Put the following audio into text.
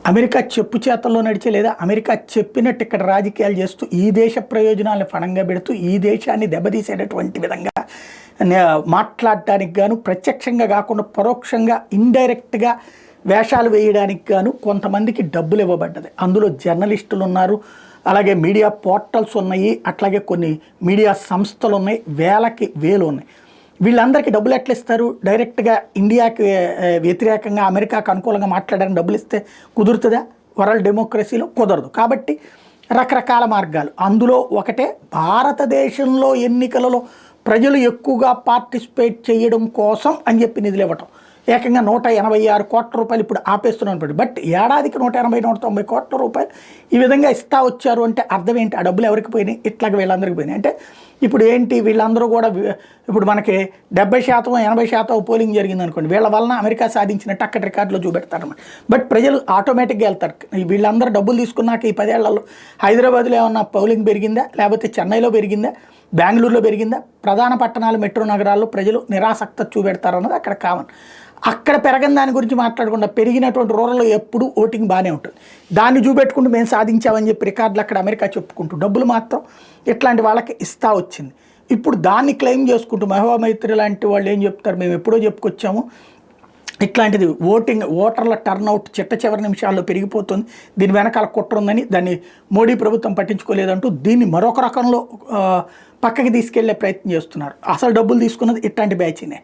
America చెప్పు చేతల్లో నడిచే లేదా అమెరికా చెప్పినట్టు ఇక్కడ రాజకీయాలు చేస్తూ ఈ దేశ ప్రయోజనాలను ఫణంగా పెడుతూ ఈ దేశాన్ని దెబ్బతీసేటటువంటి విధంగా మాట్లాడటానికి గాను ప్రత్యక్షంగా కాకుండా పరోక్షంగా ఇండైరెక్ట్గా వేషాలు వేయడానికి గాను కొంతమందికి డబ్బులు ఇవ్వబడ్డది. అందులో జర్నలిస్టులు ఉన్నారు, అలాగే మీడియా పోర్టల్స్ ఉన్నాయి, అట్లాగే కొన్ని మీడియా సంస్థలు ఉన్నాయి, వేలకి వేలు ఉన్నాయి. వీళ్ళందరికీ డబ్బులు ఎట్లా ఇస్తారు? డైరెక్ట్గా ఇండియాకి వ్యతిరేకంగా అమెరికాకు అనుకూలంగా మాట్లాడడానికి డబ్బులు ఇస్తే కుదురుతుందా? వరల్డ్ డెమోక్రసీలో కుదరదు. కాబట్టి రకరకాల మార్గాలు. అందులో ఒకటే భారతదేశంలో ఎన్నికలలో ప్రజలు ఎక్కువగా పార్టిసిపేట్ చేయడం కోసం అని చెప్పి నిధులు ఇవ్వటం. ఏకంగా 186 కోట్ల రూపాయలు ఇప్పుడు ఆపేస్తున్నాను. బట్ ఏడాదికి 180, 190 కోట్ల రూపాయలు ఈ విధంగా ఇస్తా వచ్చారు అంటే అర్థం ఏంటి? ఆ డబ్బులు ఎవరికి పోయినాయి? ఇట్లాగే వీళ్ళందరికీ పోయినాయి. అంటే ఇప్పుడు ఏంటి, వీళ్ళందరూ కూడా ఇప్పుడు మనకి 70%, 80% పోలింగ్ జరిగింది అనుకోండి, వీళ్ళ వలన అమెరికా సాధించినట్టు అక్కడ రికార్డులో చూపెడతారన్నమాట. బట్ ప్రజలు ఆటోమేటిక్గా వెళ్తారు. వీళ్ళందరూ డబ్బులు తీసుకున్నాక ఈ 10 ఏళ్లలో హైదరాబాద్లో ఏమన్నా పోలింగ్ పెరిగిందా, లేకపోతే చెన్నైలో పెరిగిందా, బెంగళూరులో పెరిగిందా? ప్రధాన పట్టణాలు, మెట్రో నగరాల్లో ప్రజలు నిరాసక్త చూపెడతారు అన్నది అక్కడ కామన్. అక్కడ పెరగని దాని గురించి మాట్లాడకుండా పెరిగినటువంటి రూరల్లో ఎప్పుడు ఓటింగ్ బాగానే ఉంటుంది. దాన్ని చూపెట్టుకుంటూ మేము సాధించామని చెప్పి రికార్డులు అక్కడ అమెరికా చెప్పుకుంటూ డబ్బులు మాత్రం ఇట్లాంటి వాళ్ళకి ఇస్తా వచ్చింది. ఇప్పుడు దాన్ని క్లెయిమ్ చేసుకుంటూ మహబూబా మైత్రి లాంటి వాళ్ళు ఏం చెప్తారు, మేము ఎప్పుడో చెప్పుకొచ్చాము, ఇట్లాంటిది ఓటర్ల టర్నౌట్ చిట్ట చివరి నిమిషాల్లో పెరిగిపోతుంది, దీని వెనకాల కుట్ర ఉందని, దాన్ని మోడీ ప్రభుత్వం పట్టించుకోలేదంటూ దీన్ని మరొక రకంలో పక్కకి తీసుకెళ్లే ప్రయత్నం చేస్తున్నారు. అసలు డబ్బులు తీసుకున్నది ఇట్లాంటి బ్యాచీనే.